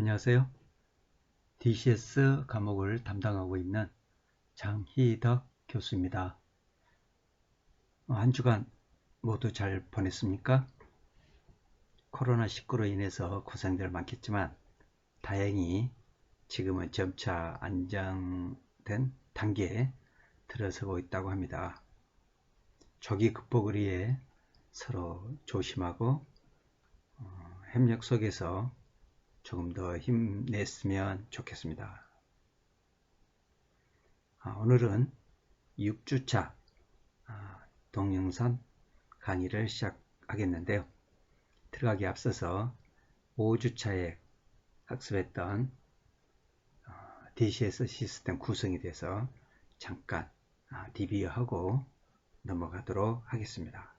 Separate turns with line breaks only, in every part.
안녕하세요. DCS 과목을 담당하고 있는 장희덕 교수입니다. 한 주간 모두 잘 보냈습니까? 코로나19로 인해서 고생들 많겠지만 다행히 지금은 점차 안정된 단계에 들어서고 있다고 합니다. 조기 극복을 위해 서로 조심하고 협력 속에서 조금 더 힘냈으면 좋겠습니다. 오늘은 6주차 동영상 강의를 시작하겠는데요. 들어가기 앞서서 5주차에 학습했던 DCS 시스템 구성에 대해서 잠깐 리뷰하고 넘어가도록 하겠습니다.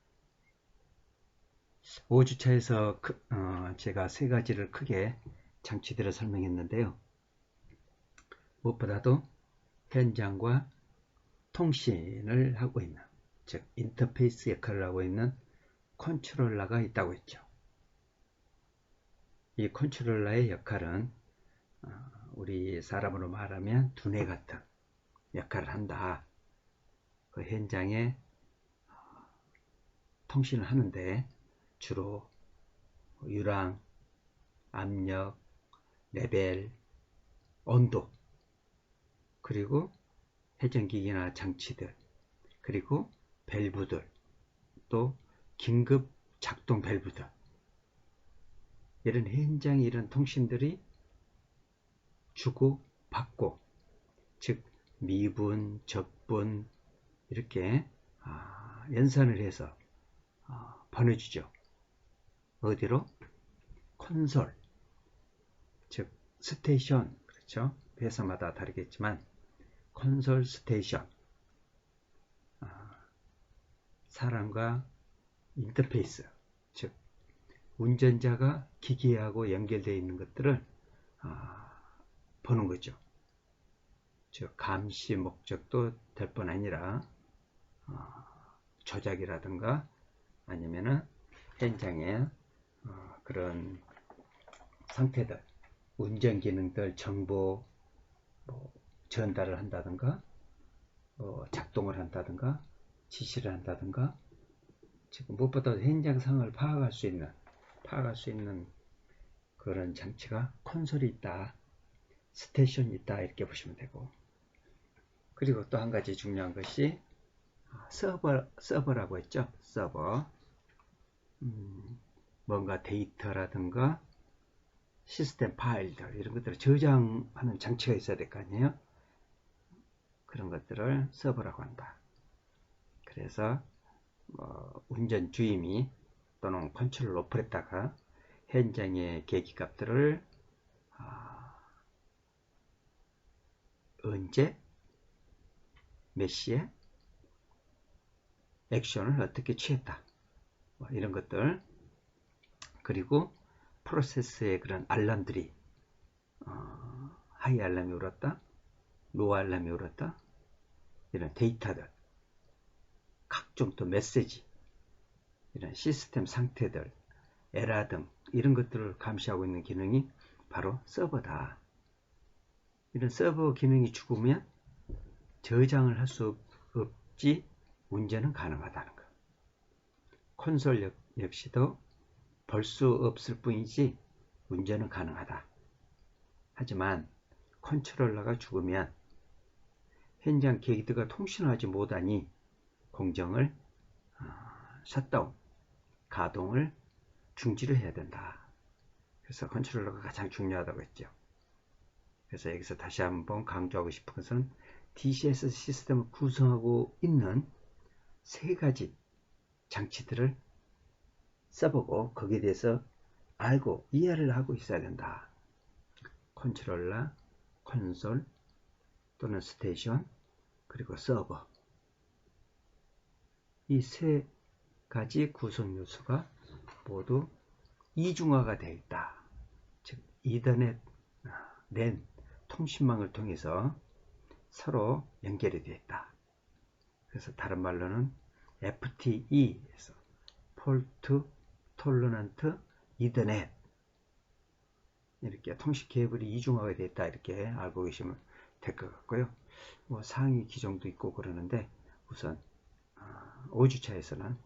5주차에서 제가 세 가지를 크게 장치들을 설명했는데요. 무엇보다도 현장과 통신을 하고 있는, 즉 인터페이스 역할을 하고 있는 컨트롤러가 있다고 했죠. 이 컨트롤러의 역할은 우리 사람으로 말하면 두뇌 같은 역할을 한다. 그 현장에 통신을 하는데 주로 유랑, 압력, 레벨, 온도, 그리고 회전기기나 장치들, 그리고 밸브들, 또 긴급 작동 밸브들, 이런 현장의 이런 통신들이 주고 받고, 즉 미분, 적분 이렇게 연산을 해서 보내주죠. 어디로? 콘솔, 즉 스테이션, 그렇죠? 회사마다 다르겠지만 콘솔 스테이션, 사람과 인터페이스, 즉 운전자가 기기하고 연결되어 있는 것들을 보는 거죠. 즉 감시 목적도 될 뿐 아니라 조작이라든가 아니면은 현장에 그런 상태들, 운전 기능들 정보 전달을 한다든가 작동을 한다든가 지시를 한다든가, 지금 무엇보다 현장 상황을 파악할 수 있는 그런 장치가 콘솔이 있다, 스테이션이 있다, 이렇게 보시면 되고, 그리고 또 한 가지 중요한 것이 서버라고 했죠. 서버, 뭔가 데이터라든가 시스템 파일들, 이런 것들을 저장하는 장치가 있어야 될 거 아니에요. 그런 것들을 서버라고 한다. 그래서 운전 주임이 또는 컨트롤 오퍼레이터가 현장의 계기값들을 언제, 몇 시에 액션을 어떻게 취했다, 이런 것들, 그리고 프로세스의 그런 알람들이 하이 알람이 울었다, 로우 알람이 울었다, 이런 데이터들, 각종 또 메시지, 이런 시스템 상태들, 에러 등 이런 것들을 감시하고 있는 기능이 바로 서버다. 이런 서버 기능이 죽으면 저장을 할 수 없지 운전은 가능하다는 것. 콘솔 역시도 볼 수 없을 뿐이지 운전은 가능하다. 하지만 컨트롤러가 죽으면 현장 계기들과 통신하지 못하니 공정을 셧다운, 가동을 중지를 해야 된다. 그래서 컨트롤러가 가장 중요하다고 했죠. 그래서 여기서 다시 한번 강조하고 싶은 것은 DCS 시스템을 구성하고 있는 세 가지 장치들을 써보고 거기에 대해서 알고 이해를 하고 있어야 된다. 컨트롤러, 콘솔 또는 스테이션, 그리고 서버, 이 세 가지 구성 요소가 모두 이중화가 되어 있다. 즉 이더넷, 랜 통신망을 통해서 서로 연결이 되어 있다. 그래서 다른 말로는 FTE, 폴트 톨러넌트 이더넷, 이렇게 통신 케이블이 이중화가 되어 있다 이렇게 알고 계시면 될 것 같고요. 뭐 상위 기종도 있고 그러는데 우선 5주차에서는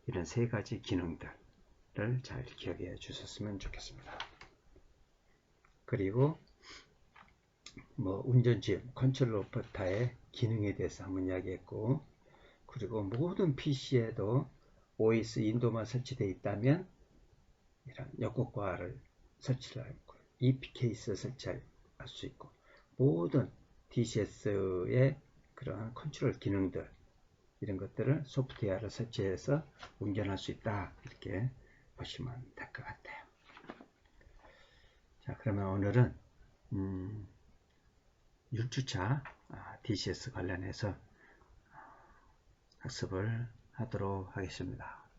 이런 세 가지 기능들을 잘 기억해 주셨으면 좋겠습니다. 그리고 뭐 운전지음 컨트롤 로버타의 기능에 대해서 한번 이야기했고, 그리고 모든 PC에도 OS 인도만 설치되어 있다면 이런 역곡과를 설치를 하고 EP 케이스 설치할 수 있고, 모든 DCS의 그러한 컨트롤 기능들 이런 것들을 소프트웨어를 설치해서 운전할 수 있다 이렇게 보시면 될 것 같아요. 자, 그러면 오늘은 6주차 DCS 관련해서 학습을 하도록 하겠습니다.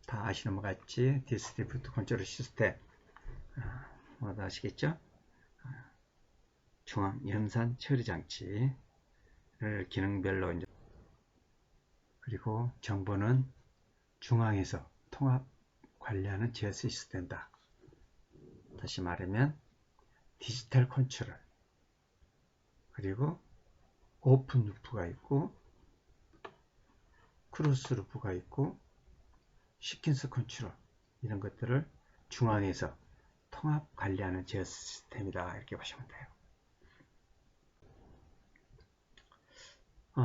다 아시는 것 같이 디스트리뷰트 컨트롤 시스템 모두 아시겠죠? 중앙 연산 처리 장치를 기능별로 이제, 그리고 정보는 중앙에서 통합 관리하는 제어 시스템이다. 다시 말하면 디지털 컨트롤, 그리고 오픈 루프가 있고 크로스 루프가 있고 시퀀스 컨트롤, 이런 것들을 중앙에서 통합 관리하는 제어 시스템이다 이렇게 보시면 돼요.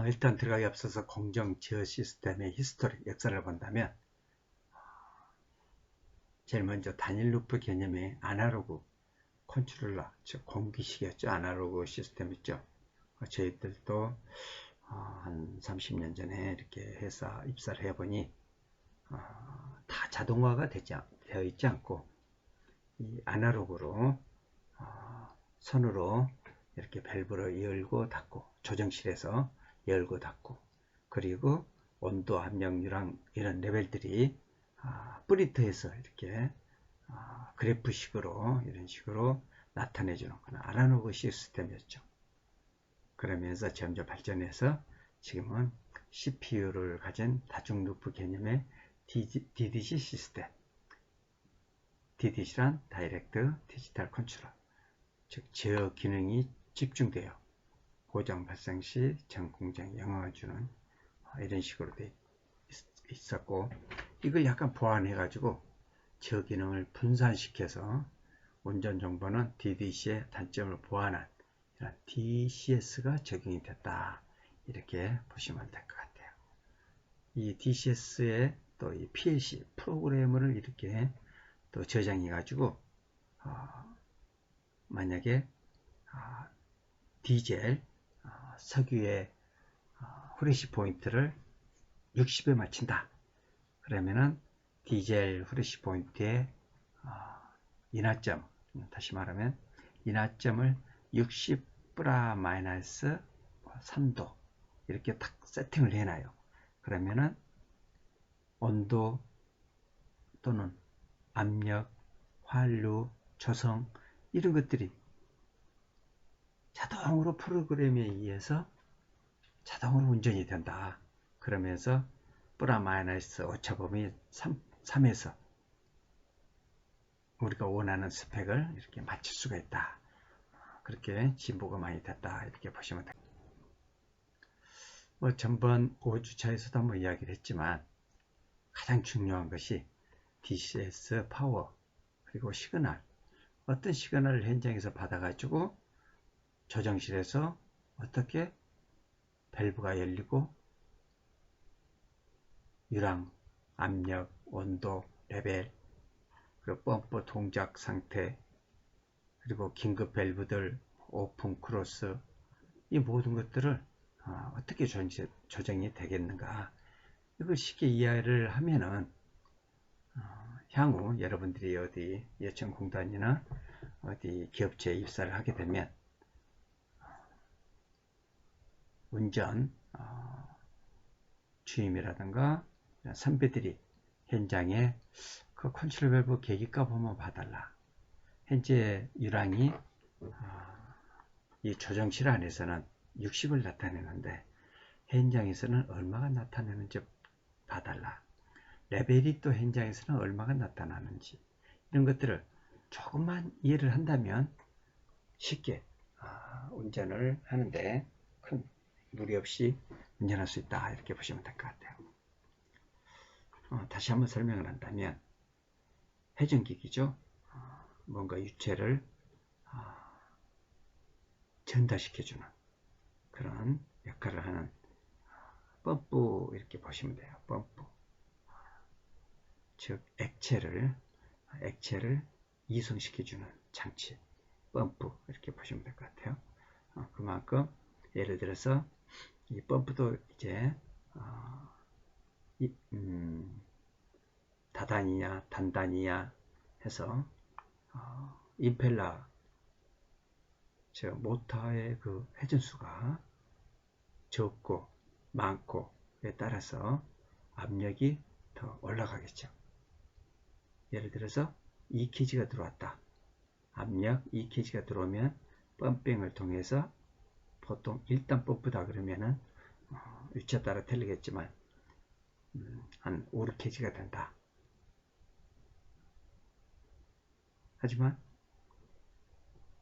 일단 들어가기 앞서서 공정 제어 시스템의 히스토리, 역사를 본다면 제일 먼저 단일 루프 개념의 아날로그 컨트롤러, 즉 공기식이었죠. 아날로그 시스템 있죠. 저희들도 한 30년 전에 이렇게 회사 입사를 해보니 다 자동화가 되어 있지 않고 이 아날로그로 손으로 이렇게 밸브를 열고 닫고, 조정실에서 열고 닫고, 그리고 온도, 압력, 유랑 이런 레벨들이 프린터에서 이렇게 그래프식으로 이런 식으로 나타내주는 그런 아날로그 시스템이었죠. 그러면서 점점 발전해서 지금은 CPU를 가진 다중 루프 개념의 DDC 시스템, DDC란 다이렉트 디지털 컨트롤, 즉 제어 기능이 집중되어 고장 발생 시 전 공정 영향을 주는 이런 식으로 돼 있었고, 이걸 약간 보완해 가지고 제어 기능을 분산시켜서 운전 정보는 DDC의 단점을 보완한 이런 DCS가 적용이 됐다 이렇게 보시면 될 것 같아요. 이 DCS에 또 이 PLC 프로그래머를 이렇게 또 저장해 가지고 만약에 디젤 석유의 후레쉬 포인트를 60에 맞춘다 그러면은 디젤 후레쉬 포인트의 인하점, 다시 말하면 인하점을 60-3도 이렇게 딱 세팅을 해놔요. 그러면은 온도 또는 압력, 환류, 조성 이런 것들이 자동으로 프로그램에 의해서 자동으로 운전이 된다. 그러면서 플러스 오차범위 3에서 우리가 원하는 스펙을 이렇게 맞출 수가 있다. 그렇게 진보가 많이 됐다 이렇게 보시면 됩니다. 전번 5주차에서도 한번 이야기를 했지만 가장 중요한 것이 DCS 파워 그리고 시그널, 어떤 시그널을 현장에서 받아가지고 조정실에서 어떻게 밸브가 열리고 유랑, 압력, 온도, 레벨, 그리고 펌프 동작 상태, 그리고 긴급 밸브들, 오픈, 크로스, 이 모든 것들을 어떻게 조정이 되겠는가, 이걸 쉽게 이해를 하면은 향후 여러분들이 어디 예천공단이나 어디 기업체에 입사를 하게 되면 운전 주임이라든가 선배들이 현장에 그 컨트롤 밸브 계기값 한번 봐달라. 현재 유랑이 이 조정실 안에서는 60을 나타내는데 현장에서는 얼마가 나타내는지 봐달라. 레벨이 또 현장에서는 얼마가 나타나는지 이런 것들을 조금만 이해를 한다면 쉽게 운전을 하는데 큰 무리 없이 운전할 수 있다, 이렇게 보시면 될 것 같아요. 다시 한번 설명을 한다면 회전기기죠. 뭔가 유체를 전달시켜주는 그런 역할을 하는 펌프, 이렇게 보시면 돼요. 펌프, 즉 액체를 이송시켜주는 장치, 펌프, 이렇게 보시면 될 것 같아요. 그만큼 예를 들어서 이 펌프도 이제 다단이냐 단단이냐 해서 임펠러, 즉 모터의 그 회전수가 적고 많고에 따라서 압력이 더 올라가겠죠. 예를 들어서 2kg가 들어왔다. 압력 2kg가 들어오면 펌핑을 통해서 보통 일단 펌프다 그러면은 위치에 따라 틀리겠지만 한 5, 6kg가 된다. 하지만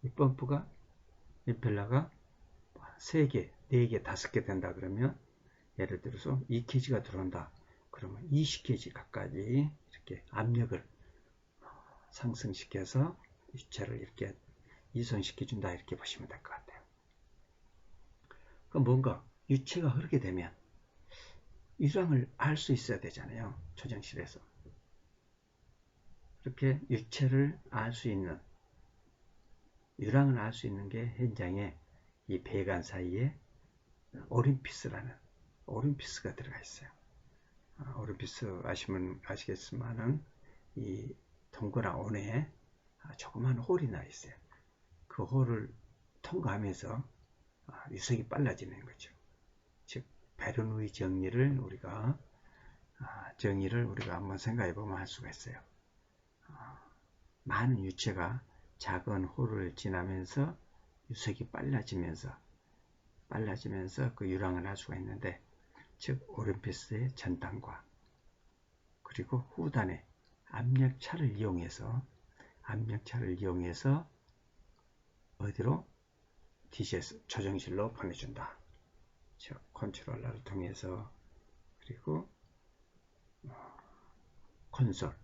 이 펌프가 임펠러가 3개, 4개, 5개 된다 그러면 예를 들어서 2kg가 들어온다. 그러면 20kg 가까이 이렇게 압력을 상승시켜서 유체를 이렇게 이송시켜준다, 이렇게 보시면 될 것 같아요. 그럼 뭔가 유체가 흐르게 되면 유랑을 알 수 있어야 되잖아요. 조정실에서. 그렇게 유체를 알 수 있는, 유랑을 알 수 있는 게 현장에 이 배관 사이에 오림피스라는 오림피스가 들어가 있어요. 오림피스 아시면 아시겠지만은 이 동그란 원에 조그만 홀이 나 있어요. 그 홀을 통과하면서 유속이 빨라지는 거죠. 즉 베르누이 정리를 우리가 한번 생각해 보면 할 수가 있어요. 많은 유체가 작은 홀을 지나면서 유속이 빨라지면서 그 유랑을 할 수가 있는데, 즉 오림피스의 전단과 그리고 후단의 압력차를 이용해서 어디로? DCS 조정실로 보내준다. 즉 컨트롤러를 통해서, 그리고 콘솔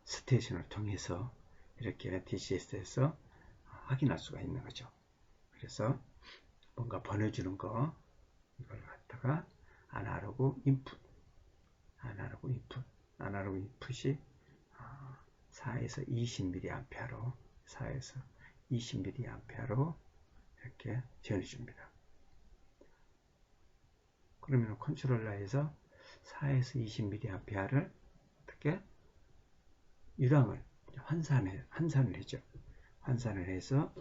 스테이션을 통해서 이렇게 DCS에서 확인할 수가 있는 거죠. 그래서 뭔가 보내주는 거, 이걸 갖다가 아날로그 인풋이 4에서 20mA로 이렇게 전해줍니다. 그러면 컨트롤러에서 4에서 20mA를 어떻게 유랑을 환산을 해죠. 환산을 해서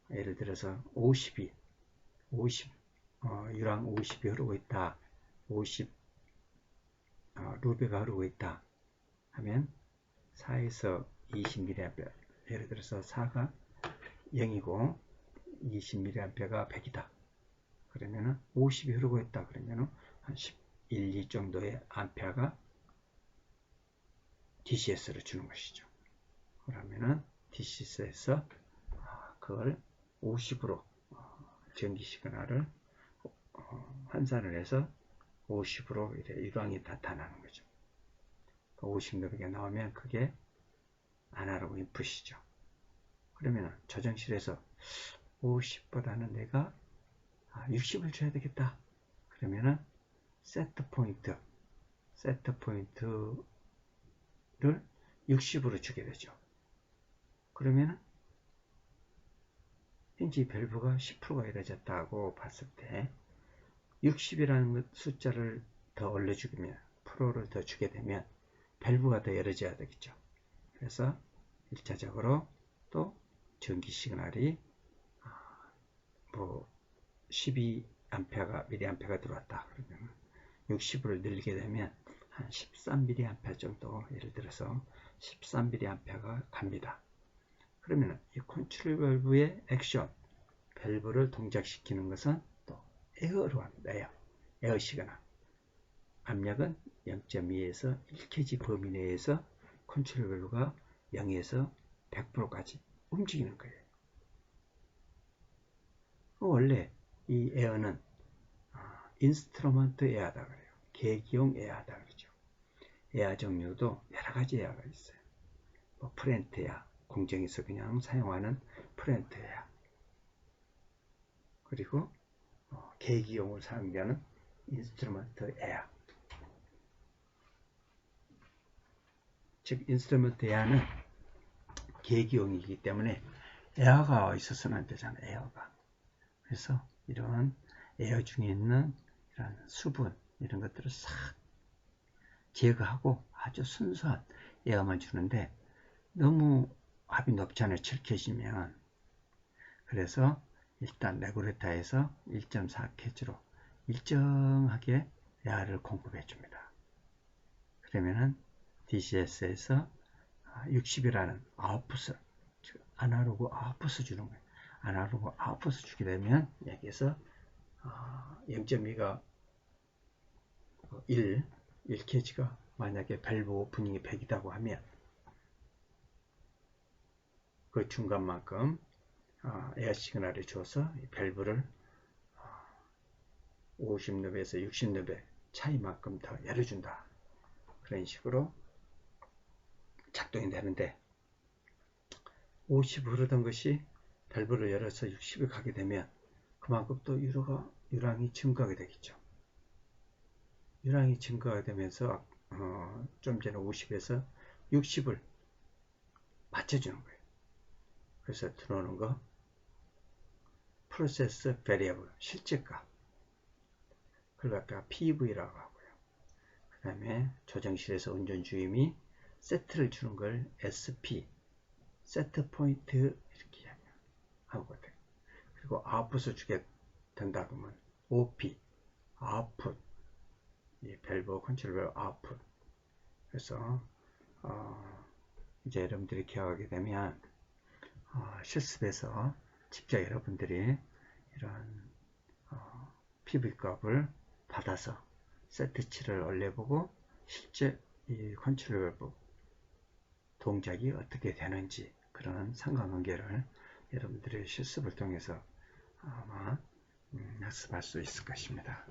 예를 들어서 50 유랑 50이 흐르고 있다, 50 루베가 흐르고 있다 하면 4에서 20mA, 예를 들어서 4가 0이고 20mA가 100이다. 그러면은 50이 흐르고 있다 그러면은 한 11, 2 정도의 암페어가 DCS를 주는 것이죠. 그러면은 DCS에서 그걸 50으로 전기 시그널을 환산을 해서 50으로 이렇게 유랑이 나타나는 거죠. 50몇개 나오면 그게 아날로그 인풋이죠. 그러면 조정실에서 50보다는 내가 60을 줘야 되겠다. 그러면은 세트 포인트를 60으로 주게 되죠. 그러면은 현재 밸브가 10%가 이루어졌다고 봤을 때 60이라는 숫자를 더 올려주면, 프로를 더 주게 되면 밸브가 더 열어져야 되겠죠. 그래서 1차적으로 또 전기 시그널이 12mA가 들어왔다. 그러면 60을 늘리게 되면 한 13mA 정도, 예를 들어서 13mA가 갑니다. 그러면 이 컨트롤 밸브의 액션, 밸브를 동작시키는 것은 또 에어로 합니다. 에어 시그널. 압력은 0.2에서 1kg 범위 내에서 컨트롤 밸브가 0에서 100%까지 움직이는 거예요. 원래 이 에어는 인스트루먼트 에어다 그래요. 계기용 에어다 그러죠. 에어 종류도 여러 가지 에어가 있어요. 뭐 프렌트 에어, 공정에서 그냥 사용하는 프렌트 에어, 그리고 계기용으로 사용되는 인스트루먼트 에어. 즉 인스트루먼트 에어는 계기용이기 때문에 에어가 있어서는 안 되잖아요. 에어가. 그래서 이러한 에어 중에 있는 이런 수분 이런 것들을 싹 제거하고 아주 순수한 에어만 주는데 너무 압이 높잖아요. 7캣이면. 그래서 일단 레구레타에서 1.4캣으로 일정하게 에어를 공급해 줍니다. 그러면은 DCS에서 60이라는 아웃풋을, 아날로그 아웃풋을 주는 거예요. 아날로그 아웃풋을 주게 되면 여기에서 0.2가 1kg가 만약에 밸브 오프닝이 100이라고 하면 그 중간만큼 에어 시그널을 줘서 이 밸브를 50렙에서 60렙의 차이만큼 더 열어준다. 그런 식으로 작동이 되는데 50 흐르던 것이 밸브를 열어서 60을 가게 되면 그만큼 또 유랑이 증가하게 되겠죠. 유랑이 증가가 되면서 좀 전에 50에서 60을 맞춰주는 거예요. 그래서 들어오는 거 프로세스 베리어블, 실제값, 그걸 갖다가 PV라고 하고요. 그 다음에 조정실에서 운전주임이 세트를 주는 걸 SP, 세트 포인트 이렇게 하거든요. 그리고 아웃풋을 주게 된다 그러면 OP, 아웃풋, 이 밸브 컨트롤 아웃풋. 그래서 이제 여러분들이 기억하게 되면 실습에서 직접 여러분들이 이런 PV 값을 받아서 세트치를 올려보고 실제 이 컨트롤 동작이 어떻게 되는지 그런 상관관계를 여러분들의 실습을 통해서 아마 학습할 수 있을 것입니다.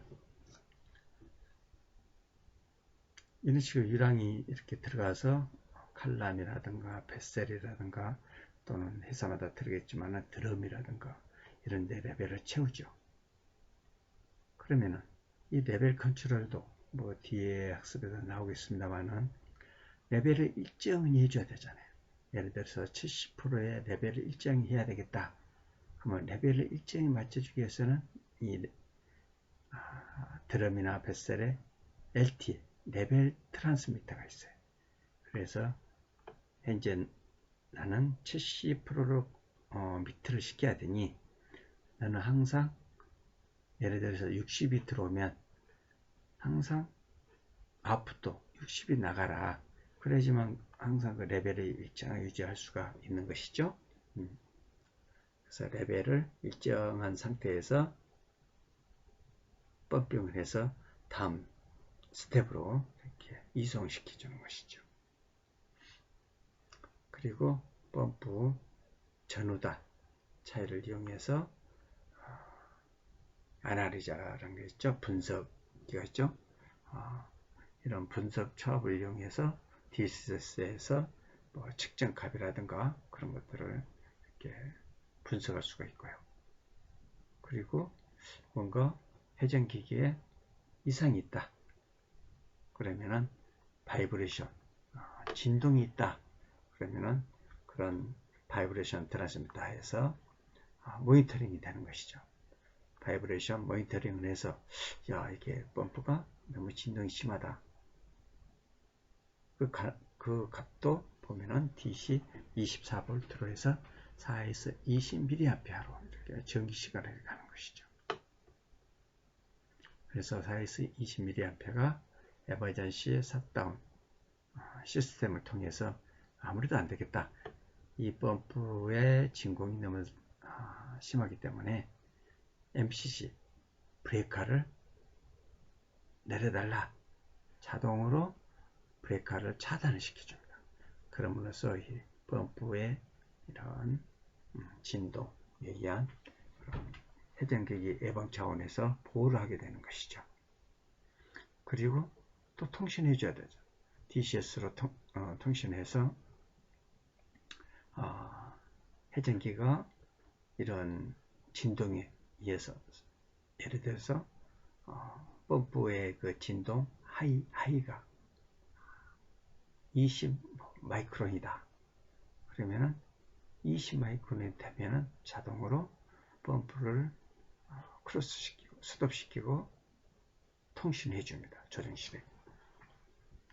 이런 식으로 유랑이 이렇게 들어가서 칼람이라든가 뱃셀이라든가 또는 회사마다 들어겠지만 드럼이라든가 이런 데 레벨을 채우죠. 그러면은 이 레벨 컨트롤도 뭐 뒤에 학습에서 나오겠습니다만은 레벨을 일정히 해줘야 되잖아요. 예를 들어서 70%의 레벨을 일정히 해야 되겠다. 그러면 레벨을 일정히 맞춰주기 위해서는 이 드럼이나 뱃셀에 LT, 레벨 트랜스미터가 있어요. 그래서 현재 나는 70%로 미터를 시켜야 되니 나는 항상 예를 들어서 60이 들어오면 항상 아웃풋도 60이 나가라. 그래야지만 항상 그 레벨을 일정하게 유지할 수가 있는 것이죠. 그래서 레벨을 일정한 상태에서 펌핑을 해서 다음 스텝으로 이렇게 이송시켜 주는 것이죠. 그리고 펌프 전후다 차이를 이용해서 아나리자라는 게 있죠. 분석기가 있죠. 이런 분석 초합을 이용해서 DCS에서 뭐 측정값이라든가 그런 것들을 이렇게 분석할 수가 있고요. 그리고 뭔가 회전기기에 이상이 있다. 그러면은 바이브레이션, 진동이 있다. 그러면은 그런 바이브레이션 트랜스미터에서 모니터링이 되는 것이죠. 바이브레이션 모니터링을 해서 야 이게 펌프가 너무 진동이 심하다. 그 값도 보면은 DC 24V로 해서 4에서 20mA로 이렇게 전기 시간을 가는 것이죠. 그래서 4에서 20mA가 에머전시 샷다운 시스템을 통해서 아무래도 안 되겠다. 이 펌프의 진공이 너무 심하기 때문에 MCC 브레이커를 내려달라. 자동으로 브레이커를 차단을 시켜줍니다. 그럼으로써 이 펌프의 이런 진동에 의한 회전기기 예방 차원에서 보호를 하게 되는 것이죠. 그리고 또 통신해 줘야 되죠. DCS로 통신해서 회전기가 이런 진동에 의해서 예를 들어서 펌프의 그 진동 하이가 20 마이크론이다. 그러면은 20 마이크론이 되면은 자동으로 펌프를 크로스시키고 스톱시키고 통신해 줍니다. 조정실에.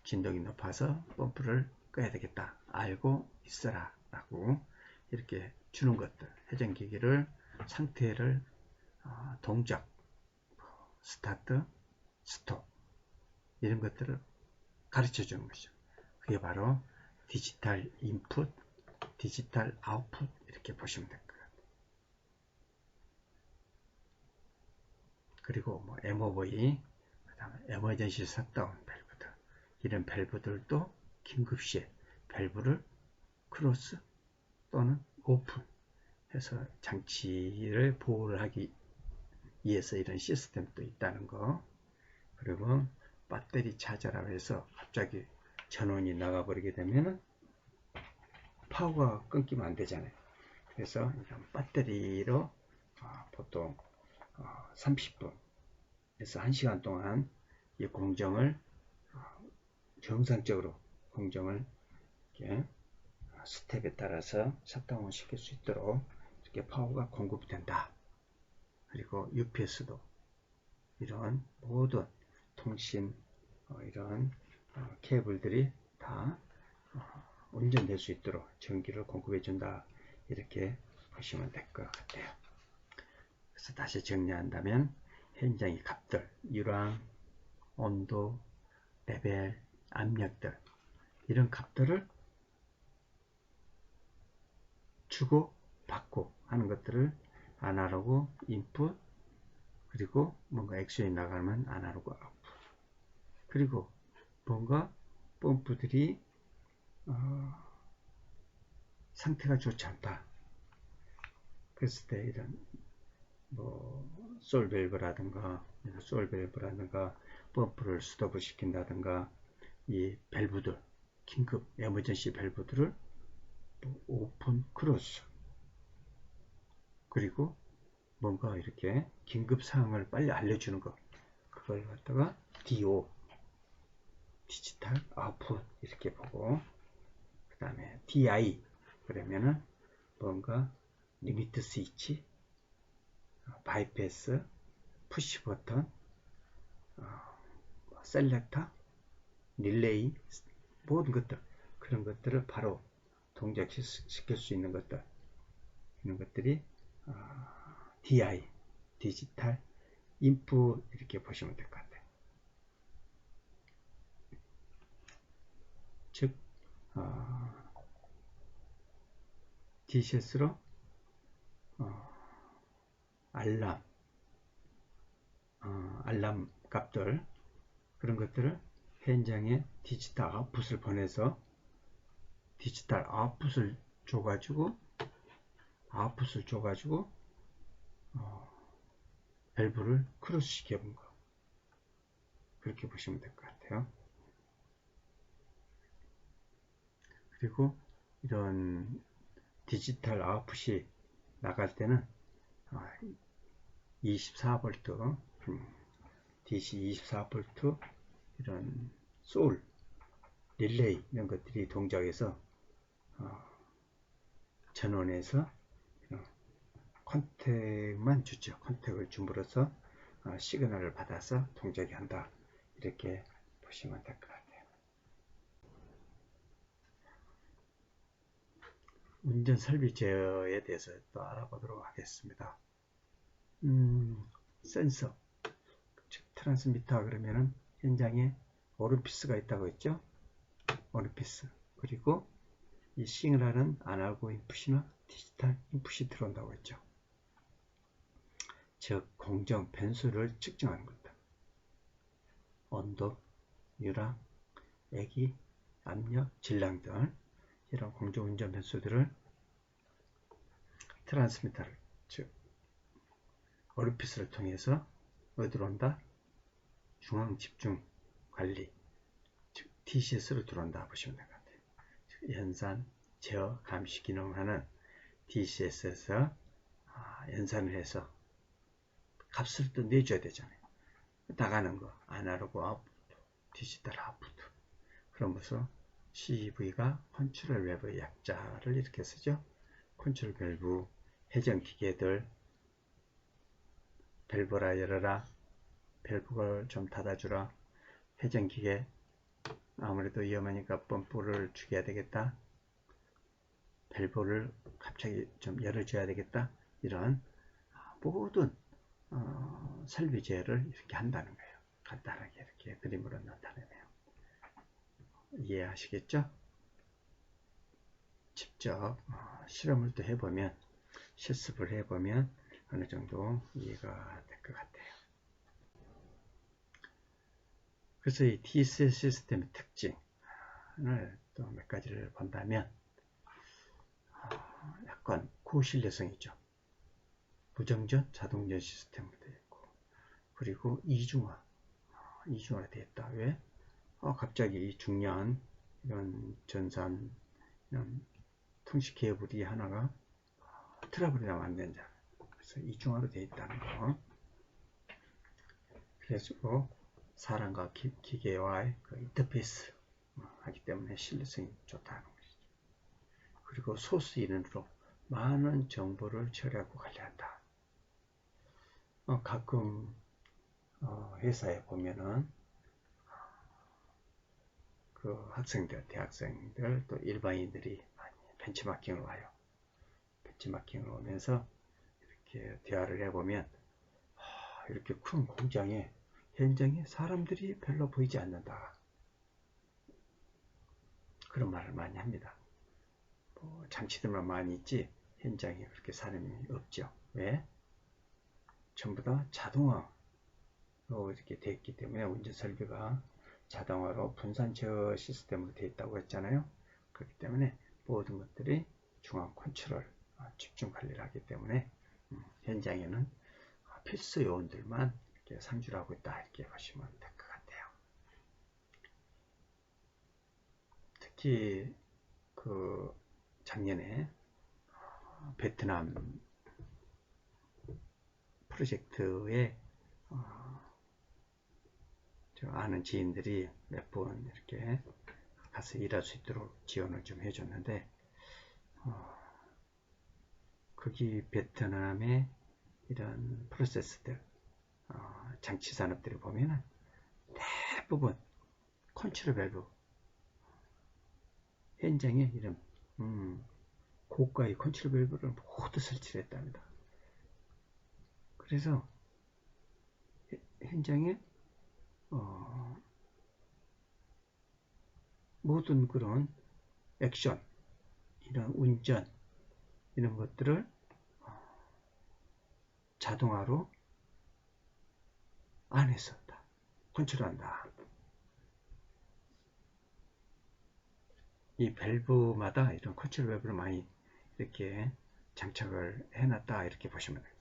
진동이 높아서 펌프를 꺼야 되겠다. 알고 있어라. 라고 이렇게 주는 것들. 회전기기를 상태를 동작, 스타트, 스톱 이런 것들을 가르쳐 주는 것이죠. 그게 바로 디지털 인풋, 디지털 아웃풋 이렇게 보시면 될 것 같아요. 그리고 뭐 MOV, 그다음에 에머전시 셧다운 밸브들 이런 밸브들도 긴급시에 밸브를 크로스 또는 오픈 해서 장치를 보호를 하기 위해서 이런 시스템도 있다는 거. 그리고 배터리 차저라고 해서 갑자기 전원이 나가버리게 되면은 파워가 끊기면 안 되잖아요. 그래서 이런 배터리로 보통 30분에서 1시간 동안 이 공정을 정상적으로 공정을 이렇게 스텝에 따라서 셧다운을 시킬 수 있도록 이렇게 파워가 공급된다. 그리고 UPS도 이런 모든 통신 이런 케이블들이 다 운전될 수 있도록 전기를 공급해 준다. 이렇게 보시면 될 것 같아요. 그래서 다시 정리한다면 현장의 값들, 유랑, 온도, 레벨, 압력들 이런 값들을 주고 받고 하는 것들을 아날로그 인풋, 그리고 뭔가 액션이 나가면 아날로그 아웃풋, 그리고 뭔가 펌프들이 상태가 좋지 않다. 그랬을 때 이런 솔밸브라든가 펌프를 스톱을 시킨다든가 이 밸브들, 긴급 에머전시 밸브들을 오픈 크로스, 그리고 뭔가 이렇게 긴급 사항을 빨리 알려주는 것, 그걸 갖다가 DO 디지털 아웃풋 이렇게 보고, 그 다음에 DI 그러면은 뭔가 리미트 스위치, 바이패스, 푸시 버튼, 셀렉터, 릴레이 모든 것들, 그런 것들을 바로 동작시킬 수 있는 것들, 이런 것들이 DI 디지털 인풋 이렇게 보시면 될 것 같아요. 즉 DCS로 알람 값들, 그런 것들을 현장에 디지털 아웃풋을 보내서 디지털 아웃풋을 줘가지고 밸브를 크로스 시켜본 거, 그렇게 보시면 될 것 같아요. 그리고 이런 디지털 아웃풋이 나갈 때는 24V DC 24V 이런 솔 릴레이 이런 것들이 동작해서 전원에서 컨택만 주죠. 컨택을 줌으로써 시그널을 받아서 동작이 한다. 이렇게 보시면 될 것 같아요. 운전 설비 제어에 대해서 또 알아보도록 하겠습니다. 센서, 즉 트랜스미터 그러면은 현장에 오른피스가 있다고 했죠. 오른피스, 그리고 이 시그널은 아날로그 인풋이나 디지털 인풋이 들어온다고 했죠. 즉 공정 변수를 측정하는 것다. 온도, 유랑, 애기, 압력, 질량 등 이런 공정 운전 변수들을 트랜스미터를, 즉 오리피스를 통해서 어디로 온다? 중앙집중관리, 즉 DCS로 들어온다 보시면 될 것 같아요. 연산, 제어, 감시 기능하는 DCS에서 연산을 해서 값을 또 내줘야 되잖아요. 나가는 거, 아날로그 아웃풋, 디지털 아웃풋. 그러면서 CV가 컨트롤 밸브의 약자를 이렇게 쓰죠. 컨트롤 밸브, 회전기계들, 밸브라 열어라, 밸브를 좀 닫아주라, 회전기계 아무래도 위험하니까 펌프를 죽여야 되겠다, 밸브를 갑자기 좀 열어줘야 되겠다, 이런 모든 설비제를 이렇게 한다는 거예요. 간단하게 이렇게 그림으로 나타내네요. 이해하시겠죠? 직접 실험을 또 해보면, 실습을 해보면 어느 정도 이해가 될 것 같아요. 그래서 이 DCS 시스템의 특징을 또 몇 가지를 본다면, 약간 고신뢰성이죠. 무정전, 자동전 시스템으로 되어 있고, 그리고 이중화 되어 있다. 왜? 갑자기 이 중요한 이런 전산, 이런 통신 케이블이 하나가 트러블이 나면 안 된다. 그래서 이중화로 되어 있다는 거. 그래서 사람과 기계와의 그 인터페이스 하기 때문에 신뢰성이 좋다는 것이죠. 그리고 소스 인원으로 많은 정보를 처리하고 관리한다. 가끔 회사에 보면은 그 학생들, 대학생들, 또 일반인들이 많이 벤치마킹을 와요. 벤치마킹을 오면서 이렇게 대화를 해보면, 이렇게 큰 공장에, 현장에 사람들이 별로 보이지 않는다. 그런 말을 많이 합니다. 장치들만 많이 있지 현장에 그렇게 사람이 없죠. 왜? 전부 다 자동화로 이렇게 되어 있기 때문에, 운전 설비가 자동화로 분산 제어 시스템으로 되어 있다고 했잖아요. 그렇기 때문에 모든 것들이 중앙 컨트롤, 집중 관리를 하기 때문에 현장에는 필수 요원들만 이렇게 상주를 하고 있다, 이렇게 보시면 될 것 같아요. 특히 그 작년에 베트남 프로젝트에 저 아는 지인들이 몇 번 이렇게 가서 일할 수 있도록 지원을 좀 해줬는데, 거기 베트남의 이런 프로세스들, 장치 산업들을 보면은 대부분 컨트롤 밸브, 현장에 이런 고가의 컨트롤 밸브를 모두 설치를 했답니다. 그래서 현장에 모든 그런 액션, 이런 운전, 이런 것들을 자동화로 안에서 다 컨트롤한다. 이 밸브마다 이런 컨트롤 밸브를 많이 이렇게 장착을 해놨다, 이렇게 보시면 돼요.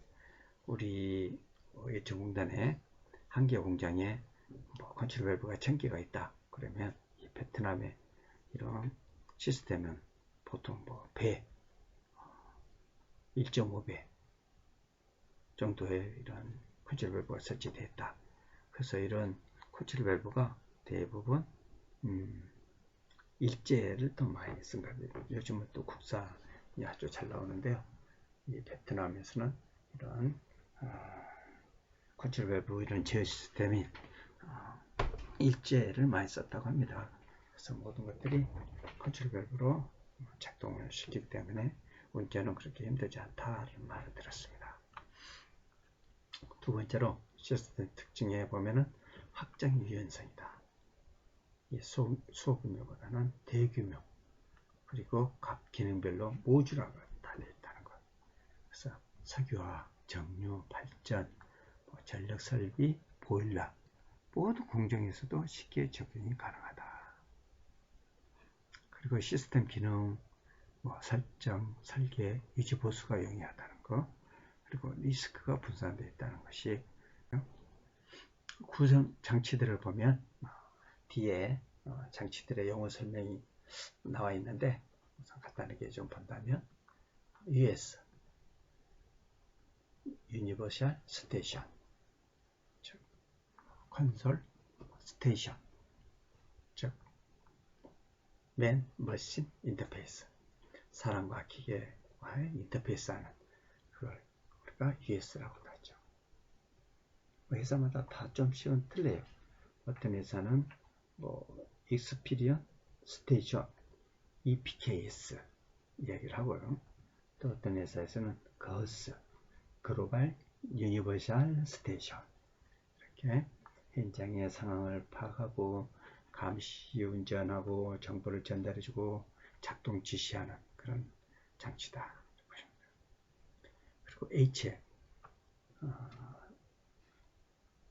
우리 예천공단에 한 개 공장에 컨트롤 밸브가 1000개가 있다. 그러면 이 베트남의 이런 시스템은 보통 배 1.5배 정도의 이런 컨트롤 밸브가 설치되어 있다. 그래서 이런 컨트롤 밸브가 대부분 일제를 더 많이 쓴 거예요. 요즘은 또 국산이 아주 잘 나오는데요. 이 베트남에서는 이런 컨트롤 밸브, 이런 제어 시스템이 일제를 많이 썼다고 합니다. 그래서 모든 것들이 컨트롤 밸브로 작동을 시키기 때문에 운전은 그렇게 힘들지 않다는 말을 들었습니다. 두 번째로 시스템 특징에 보면은 확장 유연성이다. 소규모보다는 대규모, 그리고 각 기능별로 모듈화가 달려 있다는 것. 그래서 석유화, 정유, 발전, 전력 설비, 보일러 모두 공정에서도 쉽게 적용이 가능하다. 그리고 시스템 기능 뭐 설정, 설계, 유지 보수가 용이하다는 거, 그리고 리스크가 분산되어 있다는 것이 구성 장치들을 보면 뒤에 장치들의 용어 설명이 나와 있는데 우선 간단하게 좀 본다면 US 유니버셜 스테이션, 즉 콘솔 스테이션, 즉 맨 머신 인터페이스, 사람과 기계와의 인터페이스하는 그걸 우리가 US라고 하죠. 회사마다 다 좀씩은 틀려요. 어떤 회사는 뭐 익스피리언 스테이션 EPKS 이야기를 하고요. 또 어떤 회사에서는 거스 글로벌 유니버셜 스테이션, 이렇게 현장의 상황을 파악하고 감시 운전하고 정보를 전달해주고 작동 지시하는 그런 장치다. 그리고 H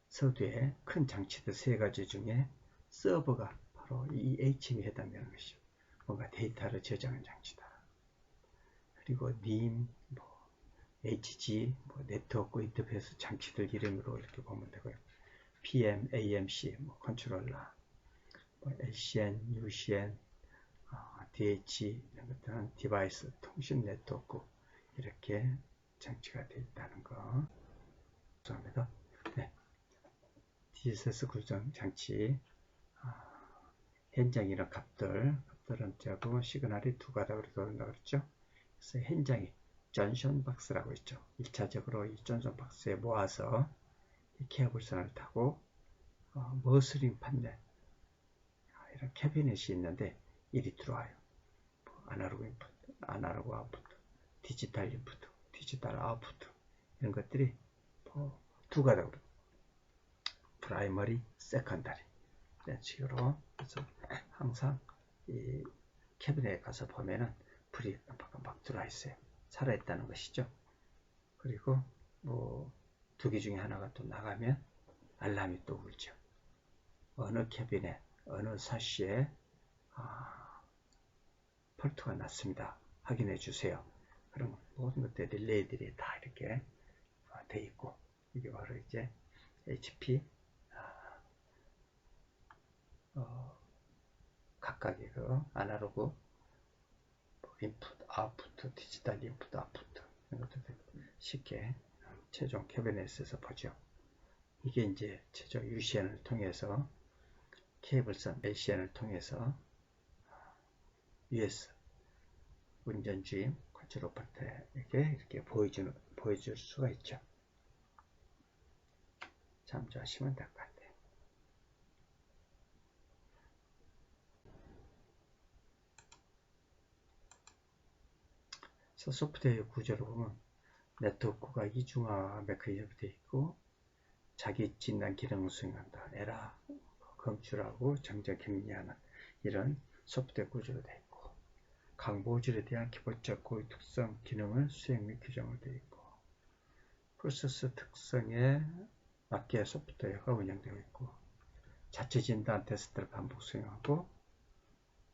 서두에 큰 장치들 세 가지 중에 서버가 바로 이 H에 해당되는 것이죠. 뭔가 데이터를 저장하는 장치다. 그리고 NIM, HG, 네트워크 인터페이스 장치들 이름으로 이렇게 보면 되고요. PM, AMC, 컨트롤러, LCN, UCN, DH 이런 것들은 디바이스, 통신 네트워크 이렇게 장치가 되어 있다는 거. 죄송합니다. 네. DSS 구성 장치, 현장이나 값들은 짜고 시그널이 두 가닥으로 돌아간다고 그랬죠. 그래서 현장이 전션 박스라고 있죠. 1차적으로 이 전션 박스에 모아서 이 케이블선을 타고 머스링 판넬, 이런 캐비넷이 있는데 일이 들어와요. 아날로그 인풋, 아날로그 아웃풋, 디지털 인풋, 디지털 아웃풋 이런 것들이 두 가닥으로 프라이머리, 세컨더리 이런 식으로. 그래서 항상 이 캐비넷에 가서 보면은 불이 막 들어와 있어요. 살아있다는 것이죠. 그리고 두 개 중에 하나가 또 나가면 알람이 또 울죠. 어느 캐비넷, 어느 사시에 폴트가 났습니다. 확인해 주세요. 그런 모든 것들 릴레이들이 다 이렇게 돼 있고, 이게 바로 이제 HP 각각의 그 아날로그 인풋, 아웃풋, 디지털 인풋, 아웃풋 이런 것들 쉽게 최종 캐비넷에서 보죠. 이게 이제 최종 UCN을 통해서 케이블선 LCN을 통해서 US 운전주임 컨트롤 오퍼레이터에게 이렇게 보여줄 수가 있죠. 참조하시면 될 것 같아요. 소프트웨어 구조를 보면 네트워크가 이중화 메커니즘이 되어 있고 자기 진단 기능을 수행한다. 에라 검출하고 정정 격리하는 이런 소프트웨어 구조로 되어 있고, 각 모듈에 대한 기본적 고유 특성 기능을 수행 및 규정을 되어 있고, 프로세스 특성에 맞게 소프트웨어가 운영되어 있고, 자체 진단 테스트를 반복 수행하고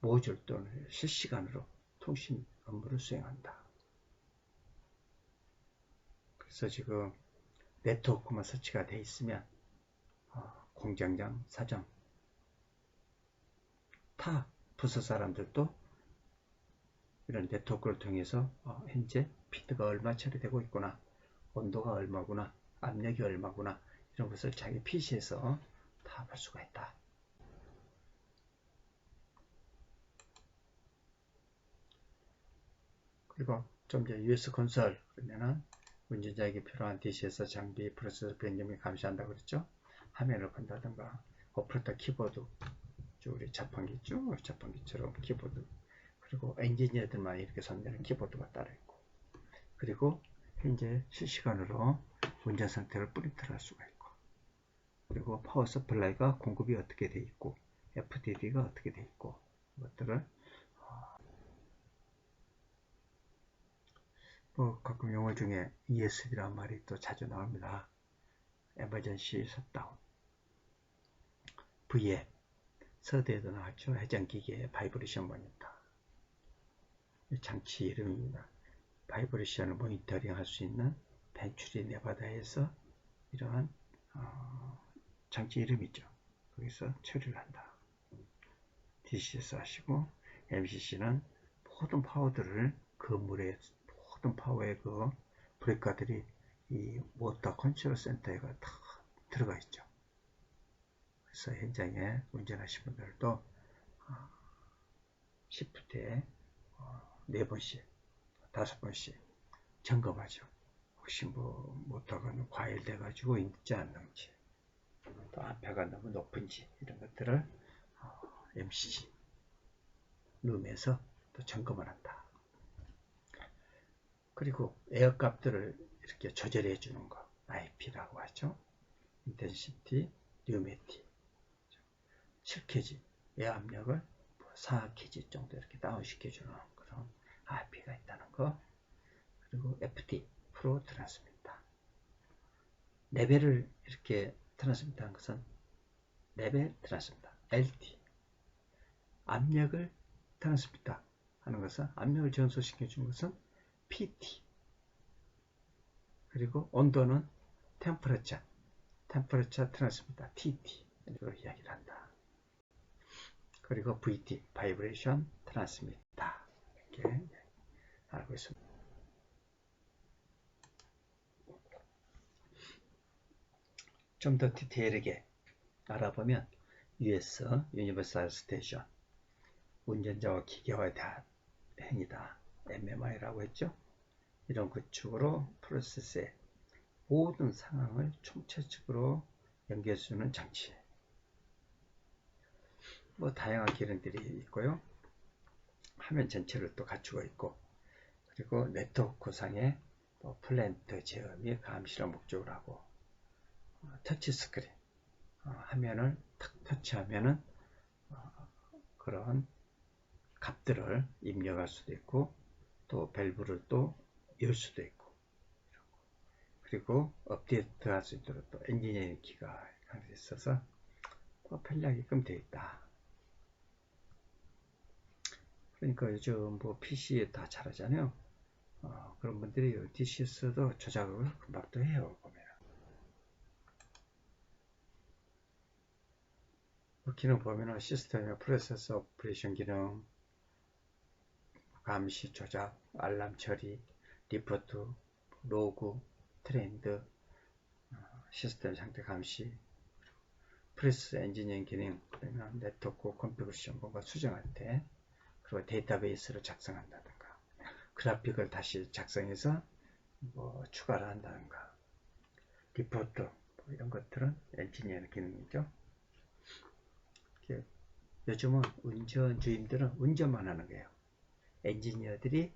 모듈 또는 실시간으로 통신 업무를 수행한다. 그래서 지금 네트워크만 설치가 되어 있으면 공장장, 사장, 타 부서 사람들도 이런 네트워크를 통해서 현재 피드가 얼마 처리되고 있구나, 온도가 얼마구나, 압력이 얼마구나 이런 것을 자기 PC에서 다 볼 수가 있다. 그리고 좀 전에 US 건설 그러면은 운전자에게 필요한 DCS 장비 프로세서 변경을 감시한다고 그랬죠. 화면을 건다든가 오퍼레이터 키보드, 우리 자판기 있죠. 우리 자판기처럼 키보드, 그리고 엔지니어들만 이렇게 손대는 키보드가 따로 있고, 그리고 현재 실시간으로 운전 상태를 프린트를 할 수가 있고, 그리고 파워 서플라이가 공급이 어떻게 돼 있고 FDD가 어떻게 돼 있고, 이것들을 가끔 용어 중에 ESD라는 말이 또 자주 나옵니다. 에머전시 셧다운, VM, 서드에도 나왔죠. 해전기기의 바이브레이션 모니터, 장치 이름입니다. 바이브레이션을 모니터링 할 수 있는 벤츄리 네바다에서 이러한 장치 이름이죠. 거기서 처리를 한다. DCS 하시고, MCC는 모든 파워들을 건물의 모든 파워의 그 브레이커들이 이 모터 컨트롤 센터에 다 들어가 있죠. 그래서 현장에 운전하신 분들도 시프트에 4번씩, 5번씩 점검하죠. 혹시 뭐 모터가 과열돼 가지고 있지 않는지, 또 암페가 너무 높은지 이런 것들을 MCC 룸에서 또 점검을 한다. 그리고 에어 값들을 이렇게 조절해 주는 거, IP라고 하죠. 인텐시티, 뉴메티, 7kg 에어 압력을 4kg 정도 이렇게 다운시켜 주는 그런 IP가 있다는 거. 그리고 FT, 프로 트랜스미터. 레벨을 이렇게 트랜스미터 하는 것은 레벨 트랜스미터, LT. 압력을 트랜스미터 하는 것은, 압력을 전송시켜 주는 것은 PT. 그리고 온도는 템퍼러처 트랜스미터, TT. 이렇게 이야기를 한다. 그리고 VT, 바이브레이션 트랜스미터. 이렇게 알고 있습니다. 좀 더 디테일하게 알아보면 US, 유니버설 스테이션, 운전자와 기계와의 행위다. MMI라고 했죠. 이런 구축으로 프로세스의 모든 상황을 총체적으로 연결해주는 장치. 뭐 다양한 기능들이 있고요. 화면 전체를 또 갖추고 있고, 그리고 네트워크상의 플랜트 제어 및 감시를 목적으로 하고, 터치 스크린, 화면을 탁 터치하면은 그런 값들을 입력할 수도 있고, 또 밸브를 또 열 수도 있고, 그리고 업데이트 할 수 있도록 또 엔지니어링 키가 강조 있어서 편리하게끔 되어 있다. 그러니까 요즘 뭐 PC에 다 잘하잖아요. 그런 분들이 DCS도 조작을 금방 또 해요. 보면 기능 보면은 시스템의 프로세서 오퍼레이션 기능, 감시 조작, 알람 처리, 리포트, 로그, 트렌드, 시스템 상태 감시, 프로세스 엔지니어링 기능, 그러면 네트워크 컨피그레이션 뭔가 수정할 때, 그리고 데이터베이스를 작성한다든가, 그래픽을 다시 작성해서 뭐 추가를 한다든가, 리포트, 뭐 이런 것들은 엔지니어링 기능이죠. 요즘은 운전주임들은 운전만 하는 거예요. 엔지니어들이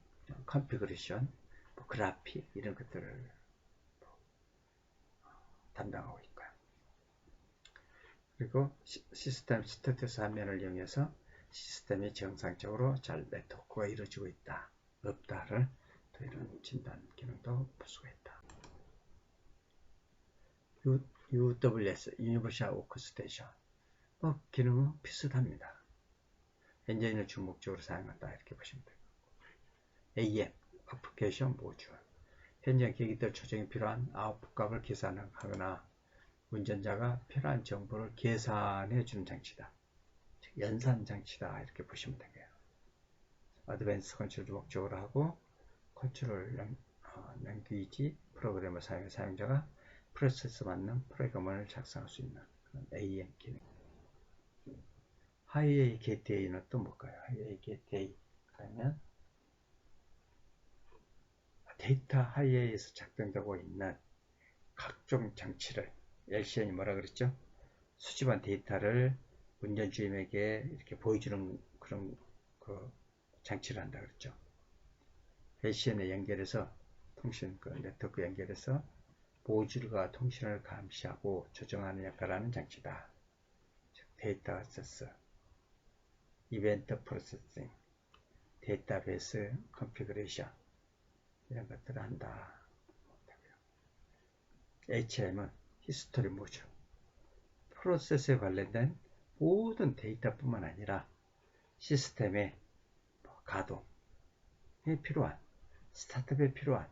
컨피그레이션, 그래픽 이런 것들을 담당하고 있고요. 그리고 시스템 스테이터스 화면을 이용해서 시스템이 정상적으로 잘 네트워크가 이루어지고 있다, 없다를 또 이런 진단 기능도 볼 수가 있다. UWS, 유니버셜 워크스테이션, 기능은 비슷합니다. 엔진을 주목적으로 사용한다 이렇게 보시면 됩니다. AM, 어플리케이션 모듈, 현장 계기들 조정이 필요한 아웃풋 값을 계산하거나 운전자가 필요한 정보를 계산해 주는 장치다. 연산 장치다 이렇게 보시면 되고요. 어드밴스 컨트롤 목적으로 하고, 컨트롤 랭귀지 프로그램을 사용해 사용자가 프로세스 맞는 프로그램을 작성할 수 있는 그런 AM 기능. 하이웨이 게이트웨이는 또 뭘까요? 하이웨이 게이트웨이 그러면 데이터 하이웨이에서 작동되고 있는 각종 장치를, LCN이 뭐라 그랬죠? 수집한 데이터를 운전주임에게 이렇게 보여주는 그런 장치를 한다 그랬죠. LCN에 연결해서 통신 네트워크 연결해서 모듈과 통신을 감시하고 조정하는 역할을 하는 장치다. 즉 데이터 액세스, 이벤트 프로세싱, 데이터베이스 컨피그레이션 이런 것들을 한다. HM은 히스토리 모듈, 프로세스에 관련된 모든 데이터뿐만 아니라 시스템의 가동, 필요한, 스타트업에 필요한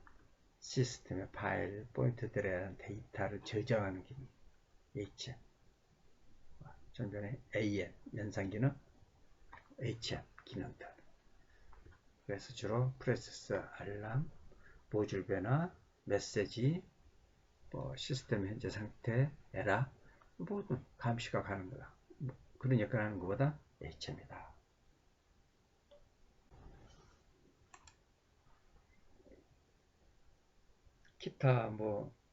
시스템의 파일, 포인트들에 대한 데이터를 저장하는 기능, HM. 좀 전에 AM, 연산기능, HM 기능들. 그래서 주로 프로세서, 알람, 모듈 변화, 메시지, 시스템 현재 상태, 에라, 모든 감시가 가는 거다. 그런 역할을 하는 것보다 HM이다. 기타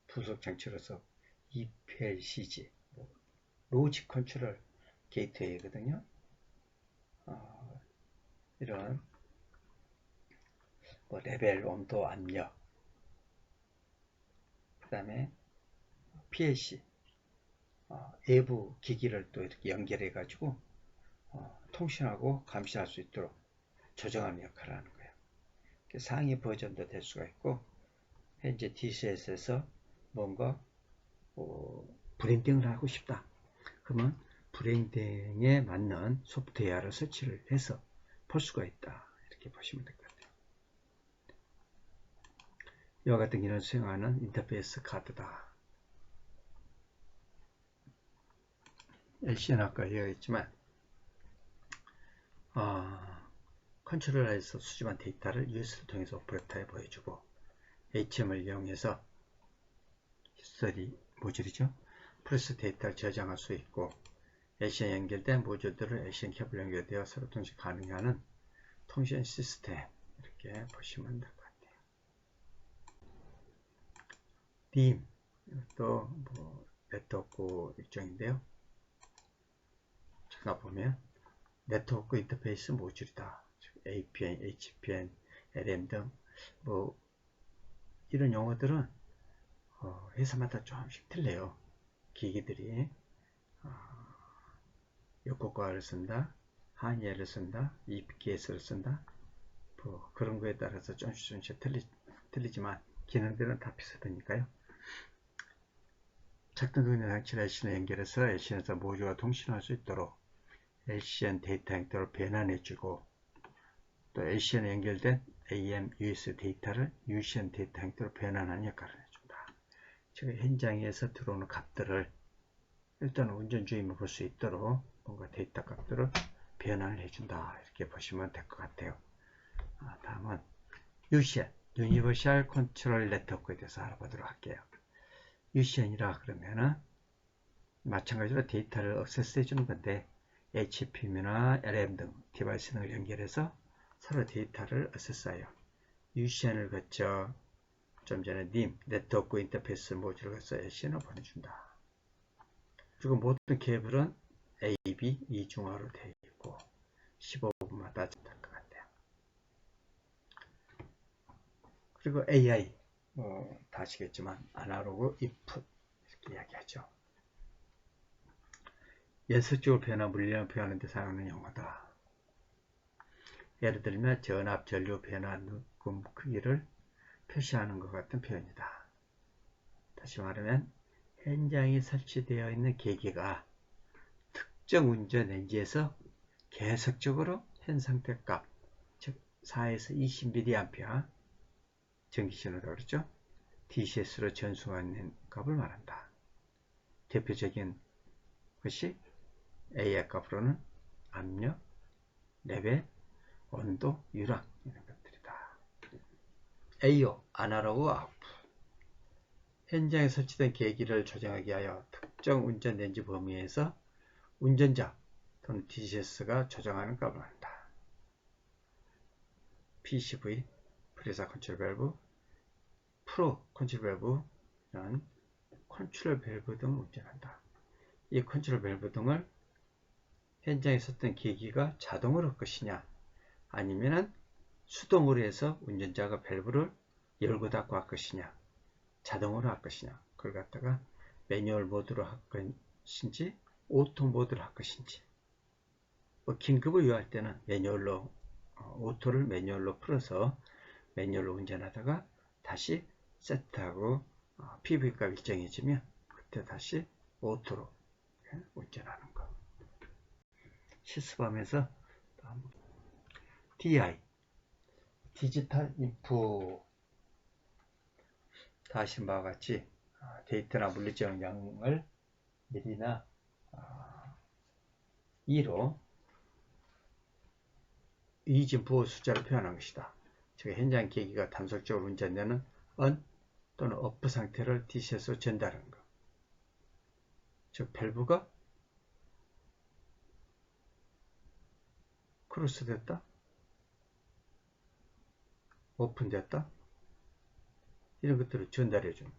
부속 장치로서 EPLCG, 로직 컨트롤 게이트웨이거든요. 이런 레벨, 온도, 압력, 그 다음에 PLC, 외부 기기를 또 이렇게 연결해 가지고 통신하고 감시할 수 있도록 조정하는 역할을 하는 거예요. 상위 버전도 될 수가 있고, 현재 DCS에서 뭔가 브랜딩을 하고 싶다. 그러면 브랜딩에 맞는 소프트웨어를 설치를 해서 볼 수가 있다. 이렇게 보시면 될 것 같아요. 이와 같은 기능을 수행하는 인터페이스 카드다. LC는 아까 얘기했지만 컨트롤러에서 수집한 데이터를 US를 통해서 오퍼레이터에 보여주고, HM을 이용해서 히스토리 모듈이죠. 프로세스 데이터를 저장할 수 있고, LC에 연결된 모듈들을 LCN 케이블 연결되어 서로 통신 가능하는 통신 시스템, 이렇게 보시면 될 것 같아요. DIMM, 이것도 네트워크 일종인데요. 제가 보면 네트워크 인터페이스 모듈이다. APN, HPN, LM 등 이런 용어들은 회사마다 조금씩 틀려요. 기기들이 요코가를 쓴다, 하니엘을 쓴다, EPKS를 쓴다, 그런 거에 따라서 조금씩 틀리지만 기능들은 다 비슷하니까요. 작동 중인 장치를 LCN에 연결해서 LCN에서 모듈과 통신할 수 있도록 LCN 데이터 형태로 변환해주고, 또 LCN에 연결된 AM, US 데이터를 UCN 데이터 형태로 변환하는 역할을 해준다. 즉 현장에서 들어오는 값들을 일단 운전 주임을 볼 수 있도록 뭔가 데이터 값들을 변환을 해준다. 이렇게 보시면 될 것 같아요. 다음은 UCN, 유니버셜 컨트롤 네트워크에 대해서 알아보도록 할게요. UCN이라 그러면은 마찬가지로 데이터를 액세스 해주는 건데, HP나 LM 등 디바이스 등을 연결해서 서로 데이터를 액세스하여 UCN을 거쳐 좀 전에 NIM, 네트워크 인터페이스 모듈을 거쳐 LCN을 보내준다. 그리고 모든 케이블은 AB 이중화로 되어 있고 15분마다 될 것 같아요. 그리고 AI, 다 아시겠지만 아날로그 인풋 이렇게 이야기하죠. 연속적으로 변화 물리를 표현하는 데 사용하는 용어다. 예를 들면 전압, 전류 변화, 누금 크기를 표시하는 것 같은 표현이다. 다시 말하면 현장에 설치되어 있는 계기가 특정 운전 렌즈에서 계속적으로 현 상태 값, 즉 4에서 20mA 전기신호라고 그러죠. DCS로 전송하는 값을 말한다. 대표적인 것이 AI 값으로는 압력, 레벨, 온도, 유랑 이런 것들이다. AO, 아날로그 아웃풋. 현장에 설치된 계기를 조정하기 위하여 특정 운전 렌즈 범위에서 운전자 또는 DCS가 조정하는 값을 한다. PCV, 프리사 컨트롤 밸브, 프로 컨트롤 밸브는 컨트롤 밸브 등을 운전한다. 이 컨트롤 밸브 등을 현장에 썼던 계기가 자동으로 할 것이냐, 아니면 수동으로 해서 운전자가 밸브를 열고 닫고 할 것이냐, 자동으로 할 것이냐, 그걸 갖다가 매뉴얼 모드로 할 것인지 오토 모드로 할 것인지, 긴급을 요할 때는 매뉴얼로 오토를 매뉴얼로 풀어서 매뉴얼로 운전하다가 다시 세트하고 PV가 일정해지면 그때 다시 오토로 운전하는 거. 실습하면서 DI, 디지털 인풋. 다시 바와 같이 데이터나 물리적 양을 미리나 2로 이진 부호 숫자로 표현한 것이다. 즉 현장 계기가 단속적으로 운전되는 on 또는 off 상태를 DCS로 전달하는 것. 즉 밸브가 크로스 됐다, 오픈 됐다, 이런 것들을 전달해 줍니다.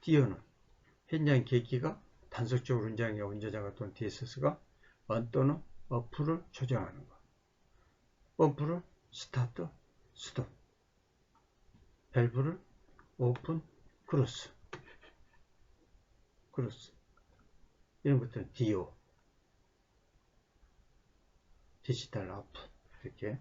DO는 현장 계기가 단속적으로 운전하는 운전자가 또는 DSS가 on 또는 off를 조정하는 것. 펌프를 스타트, 스톱, 밸브를 오픈, 크로스, 이런 것들은 DO, 디지털 아웃풋 이렇게